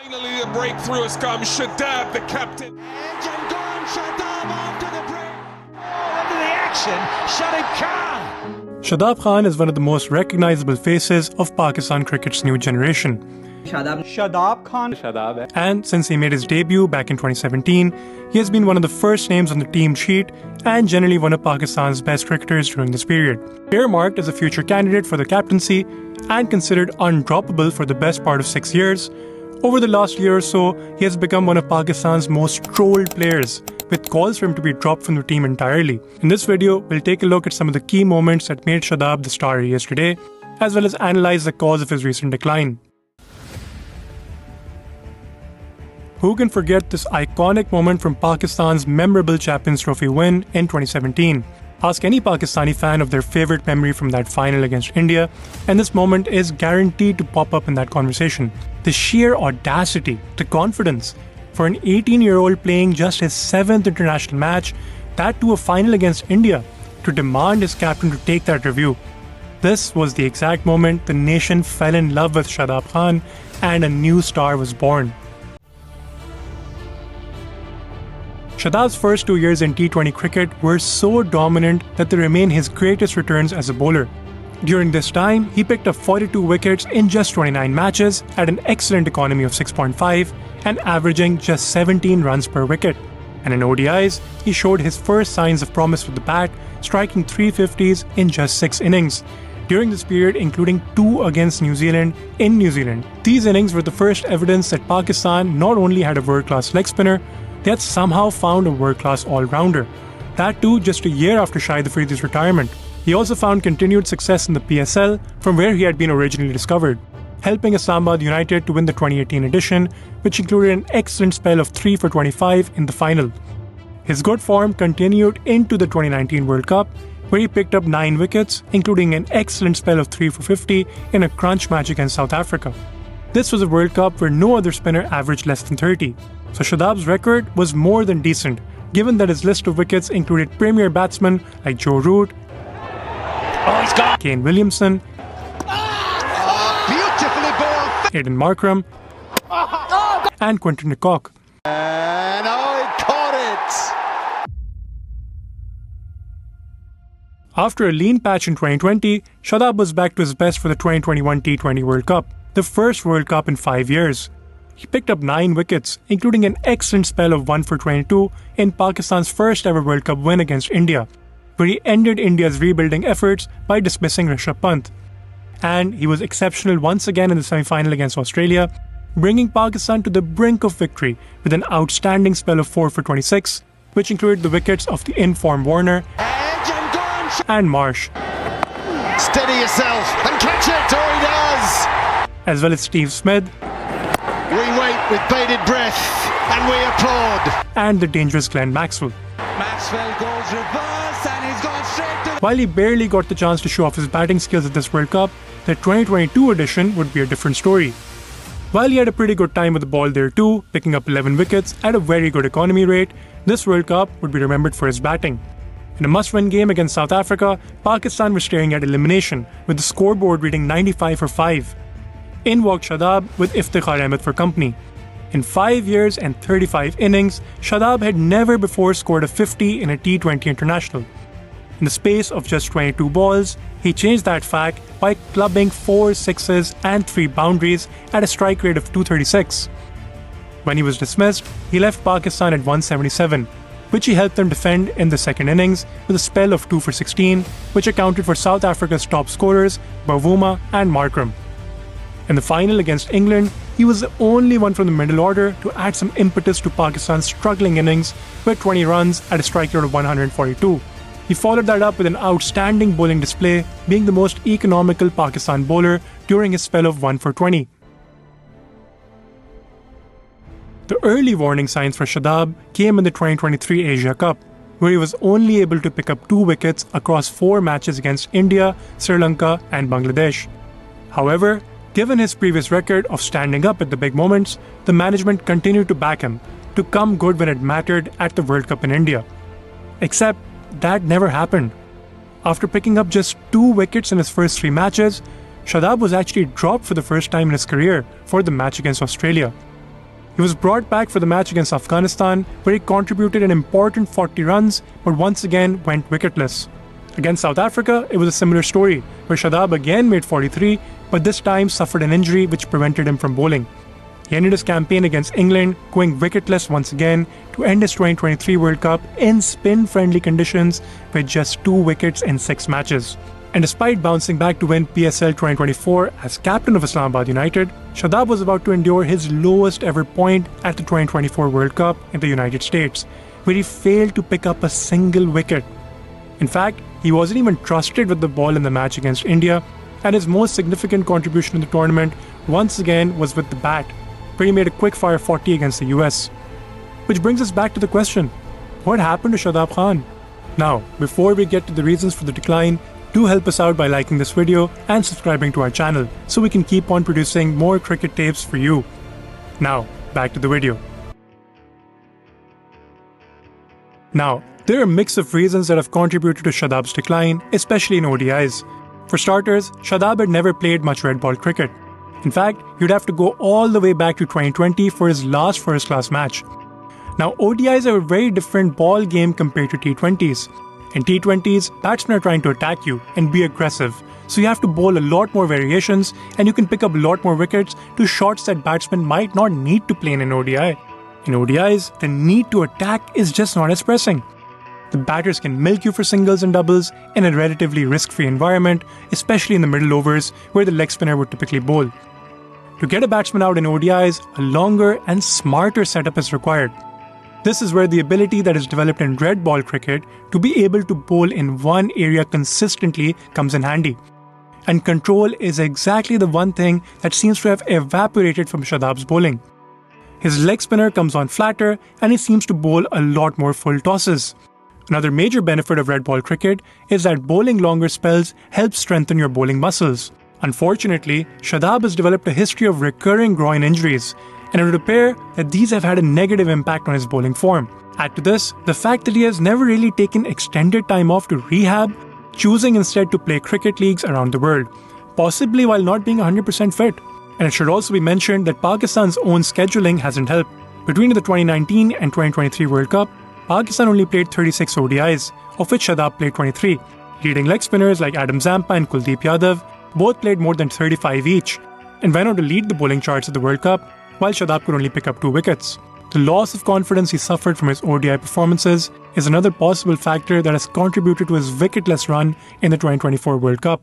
Finally, the breakthrough has come. Shadab, the captain. Engine gone. Shadab after the break. Oh, into the action. Shadab Khan. Shadab Khan is one of the most recognizable faces of Pakistan cricket's new generation. Shadab Khan. And since he made his debut back in 2017, he has been one of the first names on the team sheet and generally one of Pakistan's best cricketers during this period. Earmarked as a future candidate for the captaincy and considered undroppable for the best part of 6 years, over the last year or so, he has become one of Pakistan's most trolled players, with calls for him to be dropped from the team entirely. In this video, we'll take a look at some of the key moments that made Shadab the star he is today, as well as analyze the cause of his recent decline. Who can forget this iconic moment from Pakistan's memorable Champions Trophy win in 2017? Ask any Pakistani fan of their favorite memory from that final against India, and this moment is guaranteed to pop up in that conversation. The sheer audacity, the confidence, for an 18-year-old playing just his 7th international match, that too a final against India, to demand his captain to take that review. This was the exact moment the nation fell in love with Shadab Khan and a new star was born. Shadab's first 2 years in T20 cricket were so dominant that they remain his greatest returns as a bowler. During this time, he picked up 42 wickets in just 29 matches at an excellent economy of 6.5 and averaging just 17 runs per wicket. And in ODIs, he showed his first signs of promise with the bat, striking 350s in just 6 innings. During this period, including 2 against New Zealand in New Zealand. These innings were the first evidence that Pakistan not only had a world-class leg spinner, they had somehow found a world-class all-rounder. That too just a year after Shahid Afridi's retirement. He also found continued success in the PSL from where he had been originally discovered, helping Islamabad United to win the 2018 edition, which included an excellent spell of 3 for 25 in the final. His good form continued into the 2019 World Cup, where he picked up 9 wickets, including an excellent spell of 3 for 50 in a crunch match against South Africa. This was a World Cup where no other spinner averaged less than 30. So Shadab's record was more than decent, given that his list of wickets included premier batsmen like Joe Root, Kane Williamson, Beautifully bowled. Aidan Markram, and Quinton de Kock. And he caught it. After a lean patch in 2020, Shadab was back to his best for the 2021 T20 World Cup, the first World Cup in 5 years. He picked up 9 wickets, including an excellent spell of 1 for 22 in Pakistan's first ever World Cup win against India, where he ended India's rebuilding efforts by dismissing Rishabh Pant. And he was exceptional once again in the semi-final against Australia, bringing Pakistan to the brink of victory with an outstanding spell of 4 for 26, which included the wickets of the in-form Warner and Marsh, Steady yourself and catch it, or he does. as well as Steve Smith, We wait with bated breath and we applaud. and the dangerous Glenn Maxwell. Maxwell goes reverse and he's gone straight to While he barely got the chance to show off his batting skills at this World Cup, the 2022 edition would be a different story. While he had a pretty good time with the ball there too, picking up 11 wickets at a very good economy rate, this World Cup would be remembered for his batting. In a must-win game against South Africa, Pakistan was staring at elimination, with the scoreboard reading 95 for 5. In walked Shadab with Iftikhar Ahmed for company. In 5 years and 35 innings, Shadab had never before scored a 50 in a T20 international. In the space of just 22 balls, he changed that fact by clubbing 4 sixes and 3 boundaries at a strike rate of 236. When he was dismissed, he left Pakistan at 177, which he helped them defend in the second innings with a spell of 2 for 16, which accounted for South Africa's top scorers, Bavuma and Markram. In the final against England, he was the only one from the middle order to add some impetus to Pakistan's struggling innings with 20 runs at a strike rate of 142. He followed that up with an outstanding bowling display, being the most economical Pakistan bowler during his spell of 1 for 20. The early warning signs for Shadab came in the 2023 Asia Cup, where he was only able to pick up 2 wickets across 4 matches against India, Sri Lanka and Bangladesh. However, given his previous record of standing up at the big moments, the management continued to back him to come good when it mattered at the World Cup in India. Except that never happened. After picking up just 2 wickets in his first 3 matches, Shadab was actually dropped for the first time in his career for the match against Australia. He was brought back for the match against Afghanistan, where he contributed an important 40 runs, but once again went wicketless. Against South Africa, it was a similar story, where Shadab again made 43, but this time suffered an injury which prevented him from bowling. He ended his campaign against England, going wicketless once again to end his 2023 World Cup in spin-friendly conditions with just 2 wickets in 6 matches. And despite bouncing back to win PSL 2024 as captain of Islamabad United, Shadab was about to endure his lowest ever point at the 2024 World Cup in the United States, where he failed to pick up a single wicket. In fact, he wasn't even trusted with the ball in the match against India, and his most significant contribution in the tournament once again was with the bat, where he made a quick-fire 40 against the US. Which brings us back to the question, what happened to Shadab Khan? Now, before we get to the reasons for the decline, do help us out by liking this video and subscribing to our channel so we can keep on producing more cricket tapes for you. Now, back to the video. Now, there are a mix of reasons that have contributed to Shadab's decline, especially in ODIs. For starters, Shadab had never played much red ball cricket. In fact, you'd have to go all the way back to 2020 for his last first-class match. Now, ODIs are a very different ball game compared to T20s. In T20s, batsmen are trying to attack you and be aggressive, so you have to bowl a lot more variations and you can pick up a lot more wickets to shots that batsmen might not need to play in an ODI. In ODIs, the need to attack is just not as pressing. The batters can milk you for singles and doubles in a relatively risk-free environment, especially in the middle overs where the leg spinner would typically bowl. To get a batsman out in ODIs, a longer and smarter setup is required. This is where the ability that is developed in red ball cricket to be able to bowl in one area consistently comes in handy. And control is exactly the one thing that seems to have evaporated from Shadab's bowling. His leg spinner comes on flatter and he seems to bowl a lot more full tosses. Another major benefit of red ball cricket is that bowling longer spells helps strengthen your bowling muscles. Unfortunately, Shadab has developed a history of recurring groin injuries, and it would appear that these have had a negative impact on his bowling form. Add to this, the fact that he has never really taken extended time off to rehab, choosing instead to play cricket leagues around the world, possibly while not being 100% fit. And it should also be mentioned that Pakistan's own scheduling hasn't helped. Between the 2019 and 2023 World Cup, Pakistan only played 36 ODIs, of which Shadab played 23. Leading leg spinners like Adam Zampa and Kuldeep Yadav both played more than 35 each, and went on to lead the bowling charts at the World Cup, while Shadab could only pick up 2 wickets. The loss of confidence he suffered from his ODI performances is another possible factor that has contributed to his wicketless run in the 2024 World Cup.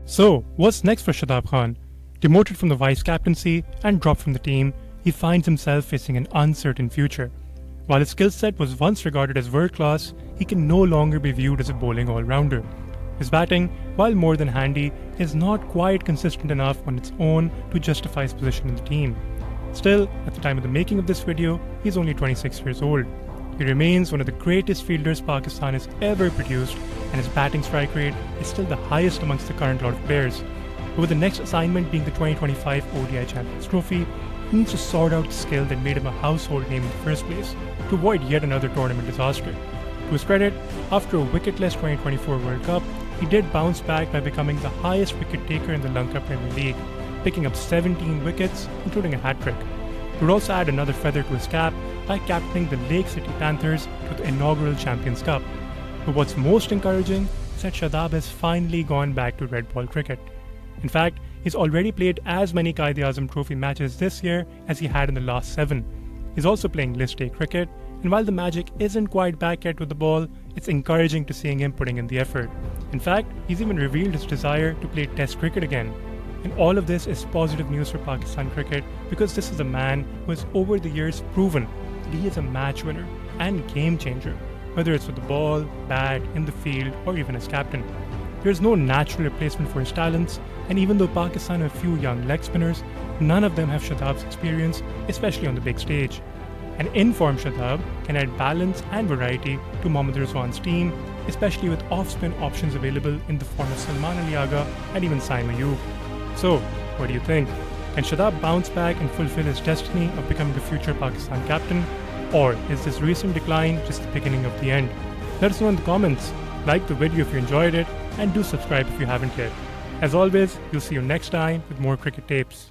So, what's next for Shadab Khan? Demoted from the vice-captaincy and dropped from the team, he finds himself facing an uncertain future. While his skill set was once regarded as world-class, he can no longer be viewed as a bowling all-rounder. His batting, while more than handy, is not quite consistent enough on its own to justify his position in the team. Still, at the time of the making of this video, he's only 26 years old. He remains one of the greatest fielders Pakistan has ever produced, and his batting strike rate is still the highest amongst the current lot of players. But with the next assignment being the 2025 ODI Champions Trophy, he needs to sort out the skill that made him a household name in the first place to avoid yet another tournament disaster. To his credit, after a wicketless 2024 World Cup, he did bounce back by becoming the highest wicket taker in the Lanka Premier League, picking up 17 wickets, including a hat-trick. He would also add another feather to his cap by captaining the Lake City Panthers to the inaugural Champions Cup. But what's most encouraging is that Shadab has finally gone back to red ball cricket. In fact, he's already played as many Quaid-e-Azam Trophy matches this year as he had in the last 7. He's also playing List A cricket, and while the magic isn't quite back yet with the ball, it's encouraging to seeing him putting in the effort. In fact, he's even revealed his desire to play Test cricket again. And all of this is positive news for Pakistan cricket because this is a man who has over the years proven that he is a match winner and game changer, whether it's with the ball, bat, in the field, or even as captain. There's no natural replacement for his talents, and even though Pakistan have a few young leg spinners, none of them have Shadab's experience, especially on the big stage. An in-form Shadab can add balance and variety to Mohammad Rizwan's team, especially with off-spin options available in the form of Salman Ali Agha and even Saim Ayub. So, what do you think? Can Shadab bounce back and fulfill his destiny of becoming the future Pakistan captain? Or is this recent decline just the beginning of the end? Let us know in the comments. Like the video if you enjoyed it, and do subscribe if you haven't yet. As always, we'll see you next time with more cricket tapes.